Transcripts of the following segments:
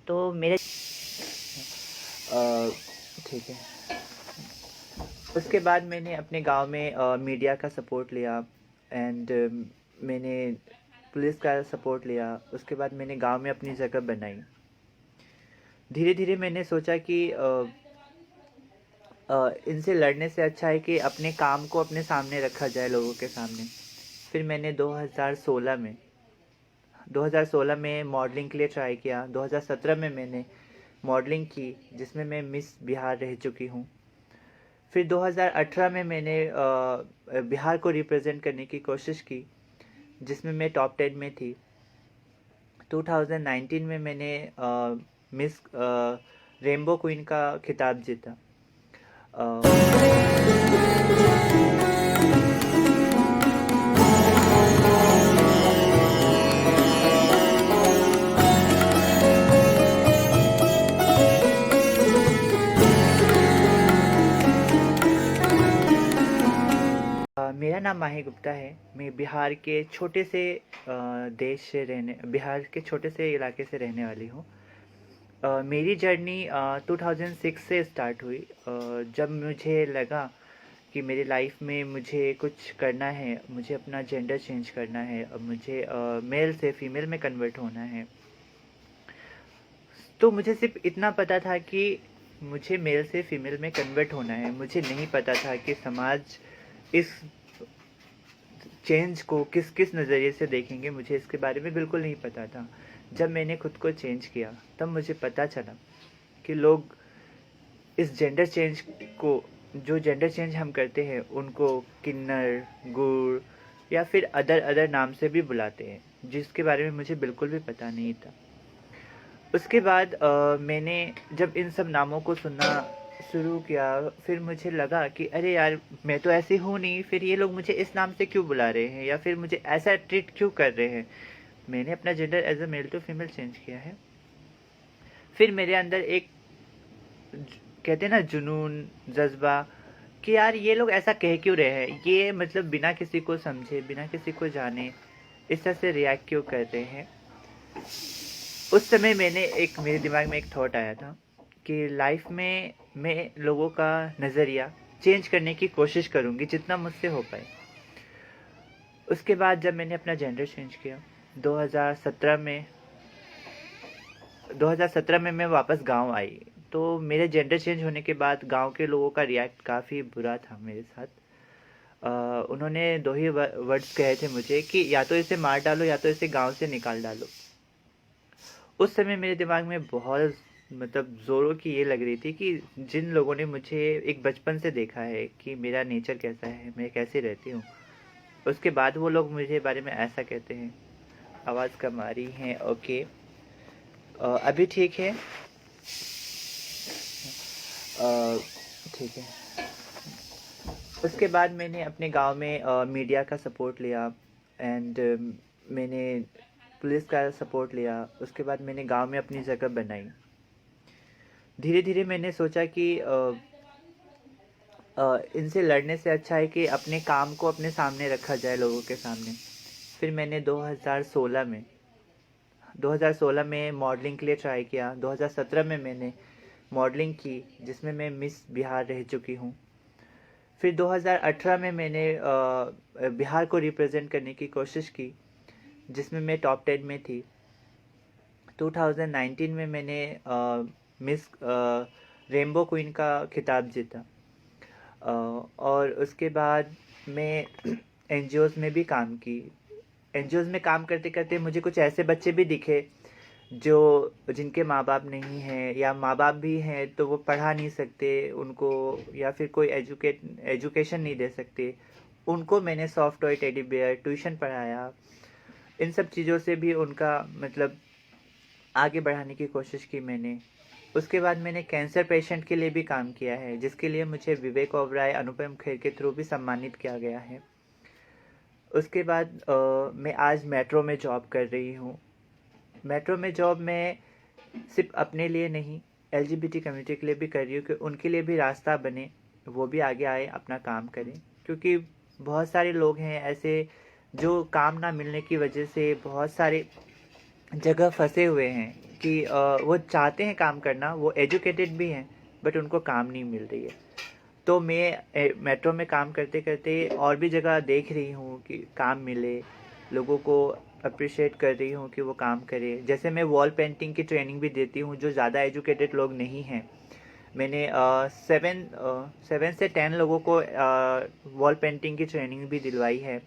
तो मेरे ठीक है। उसके बाद मैंने अपने गांव में मीडिया का सपोर्ट लिया एंड मैंने पुलिस का सपोर्ट लिया। उसके बाद मैंने गांव में अपनी जगह बनाई। धीरे धीरे मैंने सोचा कि इनसे लड़ने से अच्छा है कि अपने काम को अपने सामने रखा जाए, लोगों के सामने। फिर मैंने 2016 में मॉडलिंग के लिए ट्राई किया। 2017 में मैंने मॉडलिंग की, जिसमें मैं मिस बिहार रह चुकी हूँ। फिर 2018 में मैंने बिहार को रिप्रेजेंट करने की कोशिश की, जिसमें मैं टॉप 10 में थी। 2019 में मैंने मिस रेनबो क्वीन का खिताब जीता। मेरा नाम माही गुप्ता है। मैं बिहार के छोटे से इलाके से रहने वाली हूँ। मेरी जर्नी 2006 से स्टार्ट हुई। जब मुझे लगा कि मेरी लाइफ में मुझे कुछ करना है, मुझे अपना जेंडर चेंज करना है, अब मुझे मेल से फीमेल में कन्वर्ट होना है। तो मुझे सिर्फ इतना पता था कि मुझे मेल से फीमेल में कन्वर्ट होना है। मुझे नहीं पता था कि समाज इस चेंज को किस किस नज़रिए से देखेंगे। मुझे इसके बारे में बिल्कुल नहीं पता था। जब मैंने खुद को चेंज किया, तब मुझे पता चला कि लोग इस जेंडर चेंज को, जो जेंडर चेंज हम करते हैं, उनको किन्नर, गुड़ या फिर अदर अदर नाम से भी बुलाते हैं, जिसके बारे में मुझे बिल्कुल भी पता नहीं था। उसके बाद मैंने जब इन सब नामों को सुनना शुरू किया, फिर मुझे लगा कि अरे यार, मैं तो ऐसी हूँ नहीं, फिर ये लोग मुझे इस नाम से क्यों बुला रहे हैं, या फिर मुझे ऐसा ट्रीट क्यों कर रहे हैं। मैंने अपना gender as a male to female change किया है। फिर मेरे अंदर एक, कहते हैं ना, जुनून, जज्बा, कि यार ये लोग ऐसा कह क्यों रहे हैं, ये मतलब बिना किसी को समझे, बिना किसी को जाने इस तरह से रिएक्ट क्यों कर रहे हैं। उस समय मेरे दिमाग में एक थॉट आया था कि लाइफ में मैं लोगों का नज़रिया चेंज करने की कोशिश करूँगी, जितना मुझसे हो पाए। उसके बाद जब मैंने अपना जेंडर चेंज किया 2017 में मैं वापस गांव आई। तो मेरे जेंडर चेंज होने के बाद गांव के लोगों का रिएक्ट काफ़ी बुरा था मेरे साथ। उन्होंने दो ही वर्ड्स कहे थे मुझे कि या तो इसे मार डालो या तो इसे गांव से निकाल डालो। उस समय मेरे दिमाग में बहुत, मतलब ज़ोरों की ये लग रही थी कि जिन लोगों ने मुझे एक बचपन से देखा है कि मेरा नेचर कैसा है, मैं कैसे रहती हूँ, उसके बाद वो लोग मुझे बारे में ऐसा कहते हैं। आवाज़ कम आ रही है, ओके। अभी ठीक है। ठीक है। उसके बाद मैंने अपने गांव में मीडिया का सपोर्ट लिया एंड मैंने पुलिस का सपोर्ट लिया। उसके बाद मैंने गांव में अपनी जगह बनाई। धीरे धीरे मैंने सोचा कि इनसे लड़ने से अच्छा है कि अपने काम को अपने सामने रखा जाए, लोगों के सामने। फिर मैंने 2016 में मॉडलिंग के लिए ट्राई किया। 2017 में मैंने मॉडलिंग की, जिसमें मैं मिस बिहार रह चुकी हूँ। फिर 2018 में मैंने बिहार को रिप्रेजेंट करने की कोशिश की, जिसमें मैं टॉप 10 में थी। 2019 में मैंने मिस रेनबो क्वीन का खिताब जीता। और उसके बाद मैं एनजीओज़ में भी काम की। एनजीओज़ में काम करते करते मुझे कुछ ऐसे बच्चे भी दिखे जो जिनके माँ बाप नहीं हैं, या माँ बाप भी हैं तो वो पढ़ा नहीं सकते उनको, या फिर कोई एजुकेशन नहीं दे सकते उनको। मैंने soft toy, teddy bear, tuition पढ़ाया। इन सब चीज़ों से भी उनका मतलब आगे बढ़ाने की कोशिश की मैंने। उसके बाद मैंने कैंसर पेशेंट के लिए भी काम किया है, जिसके लिए मुझे विवेक ओबराय, अनुपम खेर के थ्रू भी सम्मानित किया गया है। उसके बाद मैं आज मेट्रो में जॉब कर रही हूँ। मेट्रो में जॉब मैं सिर्फ अपने लिए नहीं, एलजीबीटी कम्युनिटी के लिए भी कर रही हूँ कि उनके लिए भी रास्ता बने, वो भी आगे आए, अपना काम करें। क्योंकि बहुत सारे लोग हैं ऐसे जो काम ना मिलने की वजह से बहुत सारे जगह फंसे हुए हैं, कि वो चाहते हैं काम करना, वो एजुकेटेड भी हैं, बट उनको काम नहीं मिल रही है। तो मैं मेट्रो में काम करते करते और भी जगह देख रही हूँ कि काम मिले, लोगों को अप्रिशिएट कर रही हूँ कि वो काम करे। जैसे मैं वॉल पेंटिंग की ट्रेनिंग भी देती हूँ जो ज़्यादा एजुकेटेड लोग नहीं हैं। मैंने 7 से 10 लोगों को वॉल पेंटिंग की ट्रेनिंग भी दिलवाई है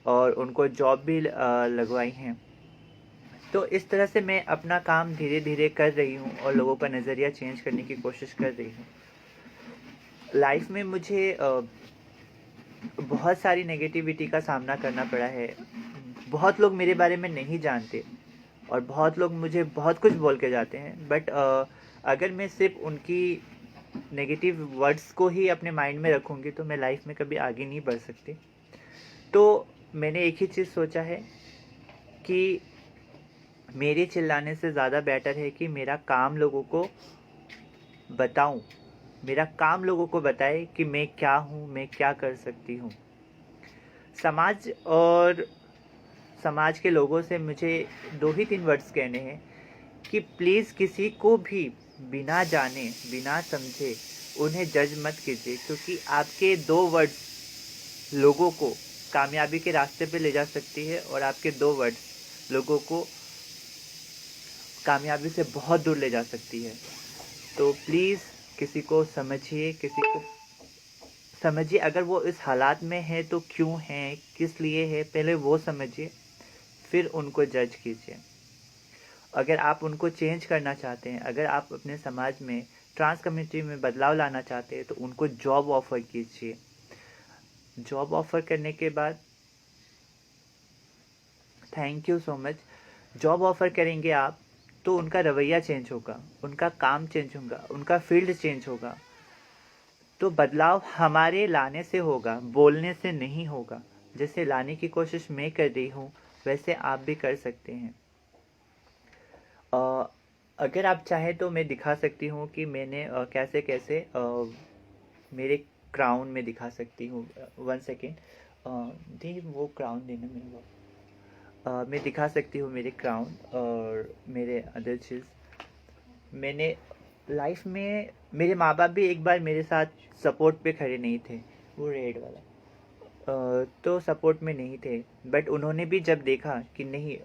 और उनको जॉब भी लगवाई हैं। तो इस तरह से मैं अपना काम धीरे धीरे कर रही हूँ और लोगों का नज़रिया चेंज करने की कोशिश कर रही हूँ। लाइफ में मुझे बहुत सारी नेगेटिविटी का सामना करना पड़ा है। बहुत लोग मेरे बारे में नहीं जानते और बहुत लोग मुझे बहुत कुछ बोल के जाते हैं, बट अगर मैं सिर्फ उनकी नेगेटिव वर्ड्स को ही अपने माइंड में रखूँगी तो मैं लाइफ में कभी आगे नहीं बढ़ सकती। तो मैंने एक ही चीज़ सोचा है कि मेरे चिल्लाने से ज़्यादा बेटर है कि मेरा काम लोगों को बताऊं, मेरा काम लोगों को बताए कि मैं क्या हूं, मैं क्या कर सकती हूं। समाज और समाज के लोगों से मुझे 2 ही 3 वर्ड्स कहने हैं कि प्लीज़ किसी को भी बिना जाने बिना समझे उन्हें जज मत कीजिए, क्योंकि आपके 2 वर्ड्स लोगों को कामयाबी के रास्ते पे ले जा सकती है और आपके 2 वर्ड्स लोगों को कामयाबी से बहुत दूर ले जा सकती है। तो प्लीज़ किसी को समझिए, किसी को समझिए। अगर वो इस हालात में है तो क्यों है, किस लिए है, पहले वो समझिए, फिर उनको जज कीजिए। अगर आप उनको चेंज करना चाहते हैं, अगर आप अपने समाज में ट्रांस कम्युनिटी में बदलाव लाना चाहते हैं तो उनको जॉब ऑफ़र कीजिए। जॉब ऑफ़र करने के बाद thank you so much, job offer करेंगे आप तो उनका रवैया चेंज होगा, उनका काम चेंज होगा, उनका फील्ड चेंज होगा। तो बदलाव हमारे लाने से होगा, बोलने से नहीं होगा। जैसे लाने की कोशिश मैं कर रही हूँ वैसे आप भी कर सकते हैं। अगर आप चाहें तो मैं दिखा सकती हूँ कि मैंने कैसे कैसे मेरे क्राउन में दिखा सकती हूँ। 1 सेकेंड दी वो क्राउन देना मेरे को। मैं दिखा सकती हूँ मेरे क्राउन और मेरे अदर चीज़। मैंने लाइफ में मेरे माँ बाप भी एक बार मेरे साथ सपोर्ट पे खड़े नहीं थे, वो रेड वाला तो सपोर्ट में नहीं थे, बट उन्होंने भी जब देखा कि नहीं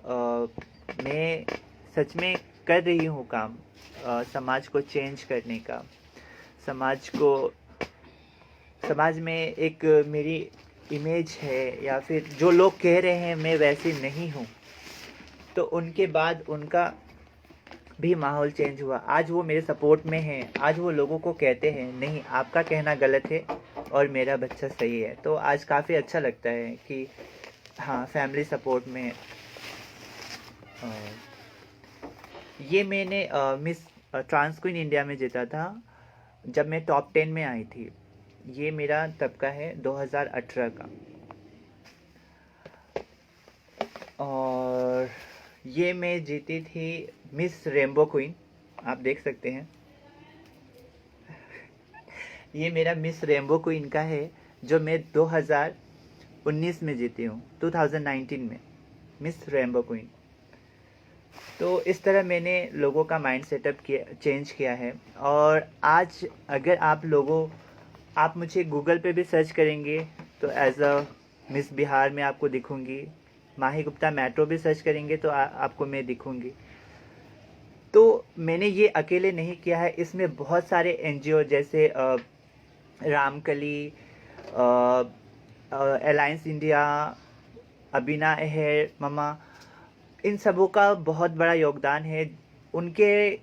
मैं सच में कर रही हूँ काम समाज को चेंज करने का, समाज में एक मेरी इमेज है या फिर जो लोग कह रहे हैं मैं वैसी नहीं हूँ, तो उनके बाद उनका भी माहौल चेंज हुआ। आज वो मेरे सपोर्ट में हैं, आज वो लोगों को कहते हैं नहीं आपका कहना गलत है और मेरा बच्चा सही है। तो आज काफ़ी अच्छा लगता है कि हाँ फैमिली सपोर्ट में। ये मैंने मिस ट्रांस क्वीन इंडिया में जीता था जब मैं टॉप 10 में आई थी। ये मेरा तब का है 2018 का। और ये मैं जीती थी मिस रेनबो क्वीन, आप देख सकते हैं। ये मेरा मिस रेनबो क्वीन का है जो मैं 2019 में जीती हूँ, 2019 में मिस रेनबो क्वीन। तो इस तरह मैंने लोगों का माइंड सेटअप किया, चेंज किया है। और आज अगर आप मुझे गूगल पे भी सर्च करेंगे तो एज अ मिस बिहार में आपको दिखूंगी। माही गुप्ता मेट्रो भी सर्च करेंगे तो आपको मैं दिखूंगी। तो मैंने ये अकेले नहीं किया है, इसमें बहुत सारे एनजीओ जैसे रामकली, अलायंस इंडिया, अबीना अहेर ममा, इन सबों का बहुत बड़ा योगदान है। उनके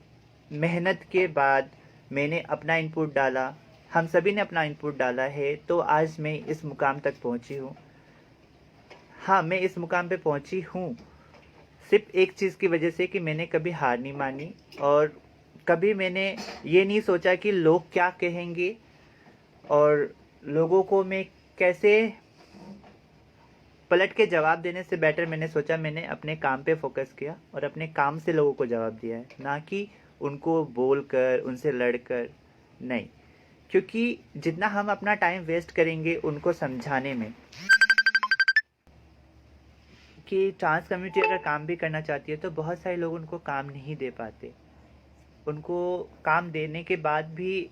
मेहनत के बाद मैंने अपना इनपुट डाला, हम सभी ने अपना इनपुट डाला है, तो आज मैं इस मुकाम तक पहुंची हूँ। हाँ मैं इस मुकाम पे पहुंची हूँ सिर्फ एक चीज़ की वजह से कि मैंने कभी हार नहीं मानी और कभी मैंने ये नहीं सोचा कि लोग क्या कहेंगे और लोगों को मैं कैसे पलट के जवाब देने से बेटर मैंने सोचा मैंने अपने काम पे फोकस किया और अपने काम से लोगों को जवाब दिया है, ना कि उनको बोलकर उनसे लड़कर नहीं। क्योंकि जितना हम अपना टाइम वेस्ट करेंगे उनको समझाने में, कि ट्रांस कम्युनिटी अगर काम भी करना चाहती है तो बहुत सारे लोग उनको काम नहीं दे पाते। उनको काम देने के बाद भी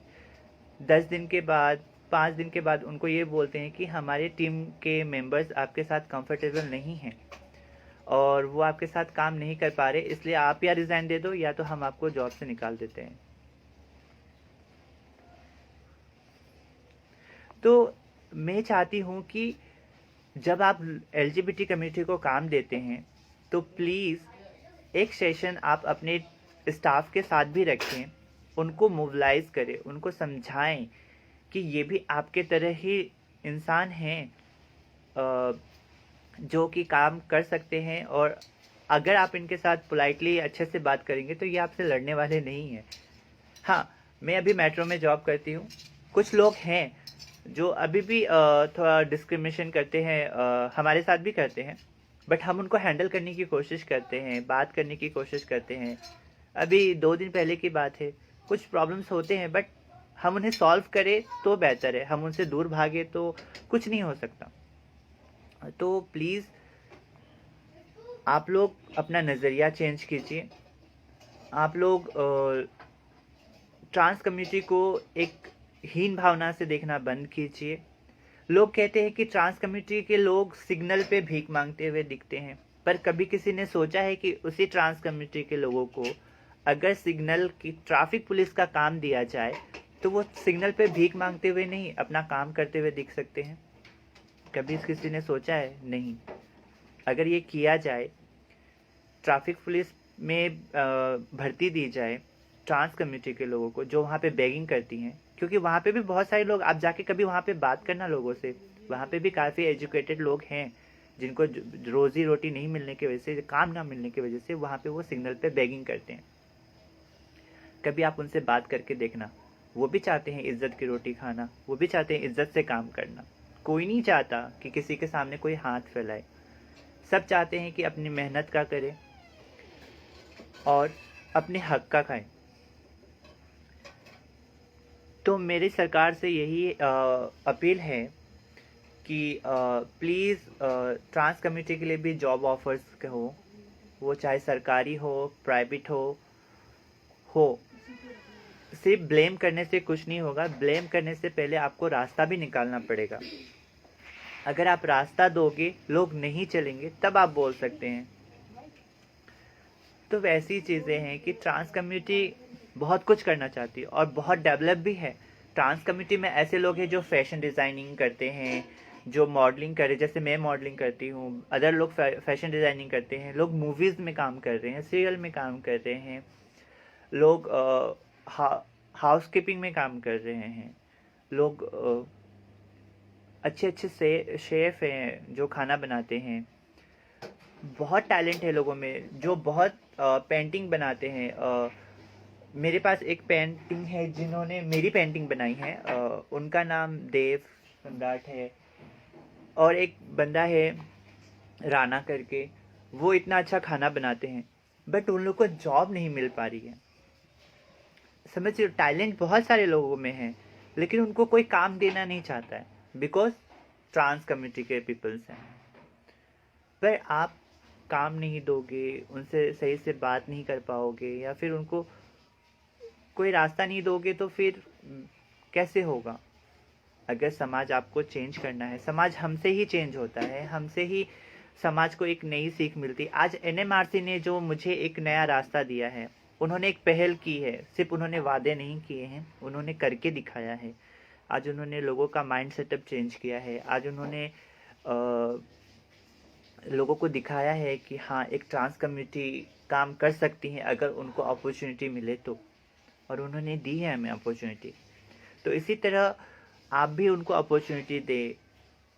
10 दिन के बाद, 5 दिन के बाद उनको ये बोलते हैं कि हमारे टीम के मेंबर्स आपके साथ कंफर्टेबल नहीं हैं और वो आपके साथ काम नहीं कर पा रहे, इसलिए आप या रिज़ाइन दे दो या तो हम आपको जॉब से निकाल देते हैं। तो मैं चाहती हूँ कि जब आप एलजीबीटी कम्युनिटी को काम देते हैं तो प्लीज़ एक सेशन आप अपने स्टाफ के साथ भी रखें, उनको मोबिलाइज करें, उनको समझाएं कि ये भी आपके तरह ही इंसान हैं जो कि काम कर सकते हैं, और अगर आप इनके साथ पोलाइटली अच्छे से बात करेंगे तो ये आपसे लड़ने वाले नहीं हैं। हाँ, मैं अभी मेट्रो में जॉब करती हूँ। कुछ लोग हैं जो अभी भी थोड़ा डिस्क्रिमिनेशन करते हैं, हमारे साथ भी करते हैं, बट हम उनको हैंडल करने की कोशिश करते हैं, बात करने की कोशिश करते हैं। अभी 2 दिन पहले की बात है, कुछ प्रॉब्लम्स होते हैं बट हम उन्हें सॉल्व करें तो बेहतर है, हम उनसे दूर भागे तो कुछ नहीं हो सकता। तो प्लीज़ आप लोग अपना नज़रिया चेंज कीजिए। आप लोग ट्रांस कम्युनिटी को एक हीन भावना से देखना बंद कीजिए। लोग कहते हैं कि ट्रांस कम्युनिटी के लोग सिग्नल पे भीख मांगते हुए दिखते हैं, पर कभी किसी ने सोचा है कि उसी ट्रांस कम्युनिटी के लोगों को अगर सिग्नल की ट्रैफिक पुलिस का काम दिया जाए तो वो सिग्नल पे भीख मांगते हुए नहीं, अपना काम करते हुए दिख सकते हैं? कभी किसी ने सोचा है? नहीं। अगर ये किया जाए, ट्रैफिक पुलिस में भर्ती दी जाए ट्रांस कम्युनिटी के लोगों को जो वहाँ पे बेगिंग करती हैं, क्योंकि वहाँ पे भी बहुत सारे लोग, आप जाके कभी वहाँ पे बात करना लोगों से, वहाँ पे भी काफ़ी एजुकेटेड लोग हैं जिनको रोजी रोटी नहीं मिलने की वजह से, काम ना मिलने की वजह से वहाँ पे वो सिग्नल पे बेगिंग करते हैं। कभी आप उनसे बात करके देखना, वो भी चाहते हैं इज्जत की रोटी खाना, वो भी चाहते हैं इज्जत से काम करना। कोई नहीं चाहता कि किसी के सामने कोई हाथ फैलाए, सब चाहते हैं कि अपनी मेहनत का करें और अपने हक का खाएं। तो मेरी सरकार से यही अपील है कि प्लीज़ ट्रांस कम्युनिटी के लिए भी जॉब ऑफर्स हो, वो चाहे सरकारी हो, प्राइवेट हो। सिर्फ ब्लेम करने से कुछ नहीं होगा, ब्लेम करने से पहले आपको रास्ता भी निकालना पड़ेगा। अगर आप रास्ता दोगे, लोग नहीं चलेंगे, तब आप बोल सकते हैं। तो वैसी चीज़ें हैं कि ट्रांस कम्युनिटी बहुत कुछ करना चाहती है और बहुत डेवलप भी है। ट्रांस कम्युनिटी में ऐसे लोग हैं जो फैशन डिज़ाइनिंग करते हैं, जो मॉडलिंग करे, जैसे मैं मॉडलिंग करती हूँ, अदर लोग फैशन डिज़ाइनिंग करते हैं, लोग मूवीज़ में काम कर रहे हैं, सीरियल में काम कर रहे हैं, लोग हाउस कीपिंग में काम कर रहे हैं, लोग अच्छे अच्छे शेफ हैं जो खाना बनाते हैं। बहुत टैलेंट है लोगों में जो बहुत पेंटिंग बनाते हैं। मेरे पास एक पेंटिंग है जिन्होंने मेरी पेंटिंग बनाई है, उनका नाम देव सम्राट है, और एक बंदा है राना करके, वो इतना अच्छा खाना बनाते हैं बट उन लोग को जॉब नहीं मिल पा रही है। समझिए, टैलेंट बहुत सारे लोगों में है लेकिन उनको कोई काम देना नहीं चाहता है, बिकॉज ट्रांस कम्युनिटी के पीपल्स हैं। पर आप काम नहीं दोगे, उनसे सही से बात नहीं कर पाओगे, या फिर उनको कोई रास्ता नहीं दोगे तो फिर कैसे होगा? अगर समाज आपको चेंज करना है, समाज हमसे ही चेंज होता है, हमसे ही समाज को एक नई सीख मिलती है। आज एनएमआरसी ने जो मुझे एक नया रास्ता दिया है, उन्होंने एक पहल की है, सिर्फ उन्होंने वादे नहीं किए हैं, उन्होंने करके दिखाया है। आज उन्होंने लोगों का माइंड सेटअप चेंज किया है। आज उन्होंने लोगों को दिखाया है कि हाँ, एक ट्रांस कम्युनिटी काम कर सकती है अगर उनको अपॉर्चुनिटी मिले तो, और उन्होंने दी है हमें अपॉर्चुनिटी। तो इसी तरह आप भी उनको अपॉर्चुनिटी दें,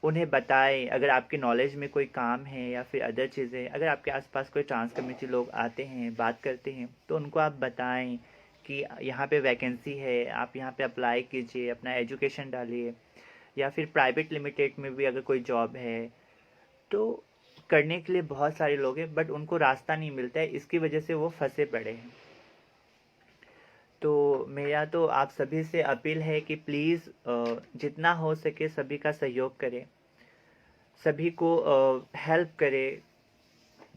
उन्हें बताएं। अगर आपके नॉलेज में कोई काम है या फिर अदर चीज़ें, अगर आपके आसपास कोई ट्रांस कम्युनिटी लोग आते हैं, बात करते हैं, तो उनको आप बताएं कि यहाँ पे वैकेंसी है, आप यहाँ पे अप्लाई कीजिए, अपना एजुकेशन डालिए, या फिर प्राइवेट लिमिटेड में भी अगर कोई जॉब है तो करने के लिए बहुत सारे लोग हैं बट उनको रास्ता नहीं मिलता है, इसकी वजह से वो फंसे पड़े हैं। तो मेरा तो आप सभी से अपील है कि प्लीज़ जितना हो सके सभी का सहयोग करें, सभी को हेल्प करें,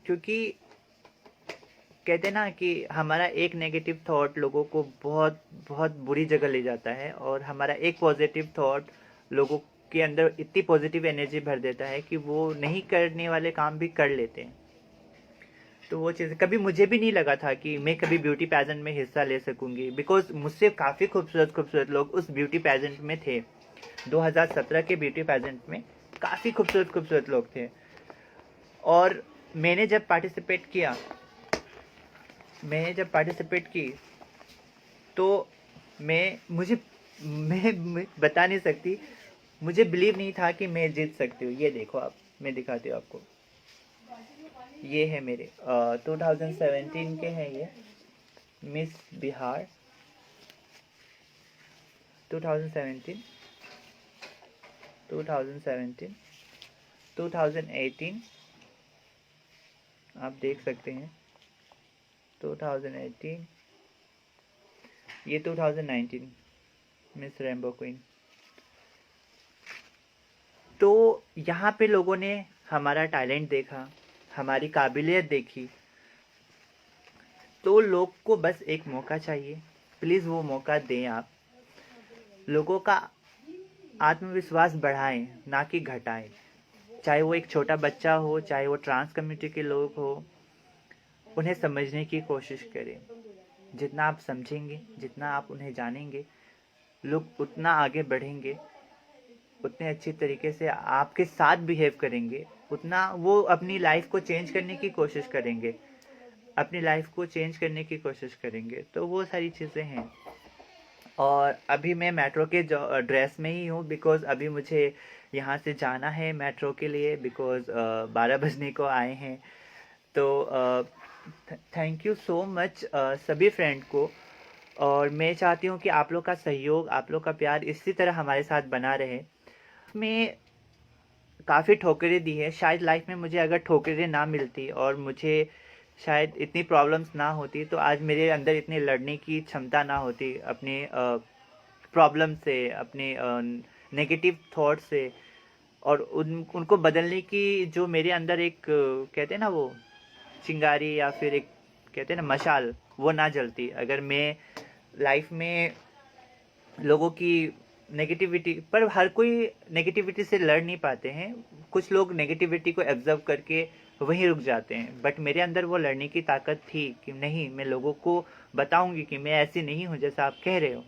क्योंकि कहते हैं ना कि हमारा एक नेगेटिव थॉट लोगों को बहुत बहुत बुरी जगह ले जाता है, और हमारा एक पॉजिटिव थॉट लोगों के अंदर इतनी पॉजिटिव एनर्जी भर देता है कि वो नहीं करने वाले काम भी कर लेते हैं। तो वो चीज़ कभी मुझे भी नहीं लगा था कि मैं कभी ब्यूटी पैजेंट में हिस्सा ले सकूंगी, बिकॉज मुझसे काफ़ी खूबसूरत खूबसूरत लोग उस ब्यूटी पैजेंट में थे। 2017 के ब्यूटी पैजेंट में काफ़ी खूबसूरत खूबसूरत लोग थे, और मैंने जब पार्टिसिपेट की तो मैं बता नहीं सकती, मुझे बिलीव नहीं था कि मैं जीत सकती हूँ। ये देखो आप, मैं दिखाती हूँ आपको, ये है मेरे 2017 के हैं ये मिस बिहार 2017, 2017, 2018 आप देख सकते हैं, 2018, ये 2019 मिस रेनबो क्वीन। तो यहाँ पे लोगों ने हमारा टैलेंट देखा, हमारी काबिलियत देखी। तो लोग को बस एक मौका चाहिए, प्लीज़ वो मौका दें आप। लोगों का आत्मविश्वास बढ़ाएं, ना कि घटाएं। चाहे वो एक छोटा बच्चा हो, चाहे वो ट्रांस कम्युनिटी के लोग हो, उन्हें समझने की कोशिश करें। जितना आप समझेंगे, जितना आप उन्हें जानेंगे, लोग उतना आगे बढ़ेंगे, उतने अच्छी तरीके से आपके साथ बिहेव करेंगे, उतना वो अपनी लाइफ को चेंज करने की कोशिश करेंगे, तो वो सारी चीज़ें हैं। और अभी मैं मेट्रो के ड्रेस में ही हूँ, बिकॉज अभी मुझे यहाँ से जाना है मेट्रो के लिए, बिकॉज 12 बजने को आए हैं। तो थैंक यू सो मच सभी फ्रेंड को, और मैं चाहती हूँ कि आप लोग का सहयोग, आप लोग का प्यार इसी तरह हमारे साथ बना रहे। मैं काफ़ी ठोकरें दी है, शायद लाइफ में मुझे अगर ठोकरें ना मिलती और मुझे शायद इतनी प्रॉब्लम्स ना होती, तो आज मेरे अंदर इतनी लड़ने की क्षमता ना होती अपने प्रॉब्लम से, अपने नेगेटिव थॉट से, और उनको बदलने की जो मेरे अंदर एक कहते हैं ना वो चिंगारी, या फिर एक कहते हैं ना मशाल, वो ना जलती अगर मैं लाइफ में लोगों की नेगेटिविटी पर। हर कोई नेगेटिविटी से लड़ नहीं पाते हैं, कुछ लोग नेगेटिविटी को एब्जर्व करके वहीं रुक जाते हैं, बट मेरे अंदर वो लड़ने की ताकत थी कि नहीं, मैं लोगों को बताऊंगी कि मैं ऐसी नहीं हूँ जैसा आप कह रहे हो।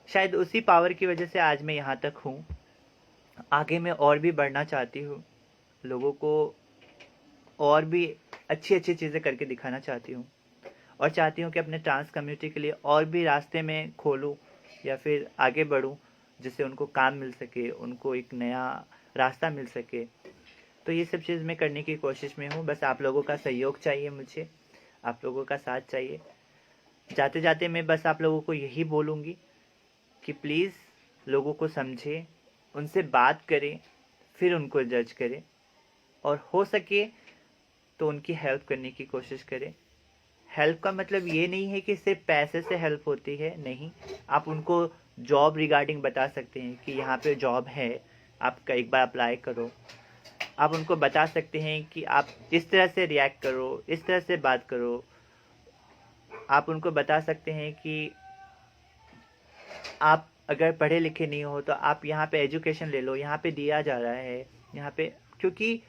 शायद उसी पावर की वजह से आज मैं यहाँ तक हूँ। आगे मैं और भी बढ़ना चाहती हूँ, लोगों को और भी अच्छी अच्छी चीज़ें करके दिखाना चाहती हूँ, और चाहती हूँ कि अपने ट्रांस कम्युनिटी के लिए और भी रास्ते में खोलूँ या फिर आगे बढ़ूँ, जिससे उनको काम मिल सके, उनको एक नया रास्ता मिल सके। तो ये सब चीज़ मैं करने की कोशिश में हूँ। बस आप लोगों का सहयोग चाहिए मुझे, आप लोगों का साथ चाहिए। जाते जाते मैं बस आप लोगों को यही बोलूँगी कि प्लीज़ लोगों को समझें, उनसे बात करें, फिर उनको जज करें, और हो सके तो उनकी हेल्प करने की कोशिश करें। हेल्प का मतलब ये नहीं है कि सिर्फ पैसे से हेल्प होती है, नहीं। आप उनको जॉब रिगार्डिंग बता सकते हैं कि यहाँ पे जॉब है, आपका एक बार अप्लाई करो। आप उनको बता सकते हैं कि आप इस तरह से रिएक्ट करो, इस तरह से बात करो। आप उनको बता सकते हैं कि आप अगर पढ़े लिखे नहीं हो तो आप यहाँ पे एजुकेशन ले लो, यहाँ पे दिया जा रहा है यहाँ पे। क्योंकि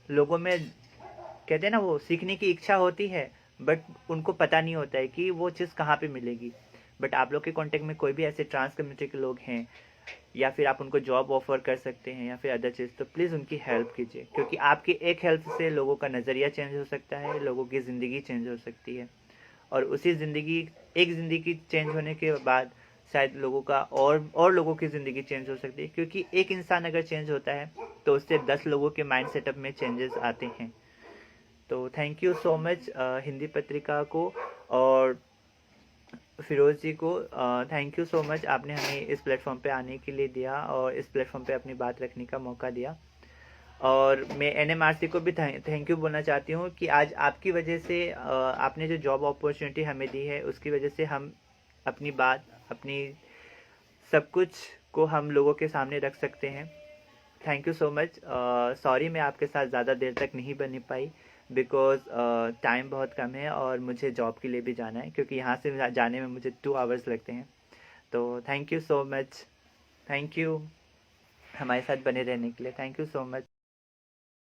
लोगों में कहते हैं ना वो सीखने की इच्छा होती है, बट उनको पता नहीं होता है कि वो चीज़ कहाँ पे मिलेगी। बट आप लोग के कांटेक्ट में कोई भी ऐसे ट्रांस कम्युनिटी के लोग हैं, या फिर आप उनको जॉब ऑफर कर सकते हैं या फिर अदर चीज़, तो प्लीज़ उनकी हेल्प कीजिए, क्योंकि आपकी एक हेल्प से लोगों का नज़रिया चेंज हो सकता है, लोगों की ज़िंदगी चेंज हो सकती है, और उसी ज़िंदगी चेंज होने के बाद शायद लोगों का और लोगों की ज़िंदगी चेंज हो सकती है। क्योंकि एक इंसान अगर चेंज होता है तो उससे 10 लोगों के माइंड सेटअप में चेंजेस आते हैं। तो thank you so much Hindi पत्रिका को और फिरोज़ जी को। थैंक यू सो मच, आपने हमें इस प्लेटफॉर्म पे आने के लिए दिया और इस प्लेटफॉर्म पे अपनी बात रखने का मौका दिया। और मैं एनएमआरसी को भी थैंक यू बोलना चाहती हूँ कि आज आपकी वजह से आपने जो जॉब अपॉर्चुनिटी हमें दी है, उसकी वजह से हम अपनी बात, अपनी सब कुछ को हम लोगों के सामने रख सकते हैं। Thank you so much. Sorry मैं आपके साथ ज़्यादा देर तक नहीं बन पाई, बिकॉज़ टाइम बहुत कम है और मुझे जॉब के लिए भी जाना है, क्योंकि यहाँ से जाने में मुझे 2 आवर्स लगते हैं। तो thank you so much. Thank you हमारे साथ बने रहने के लिए। Thank you so much.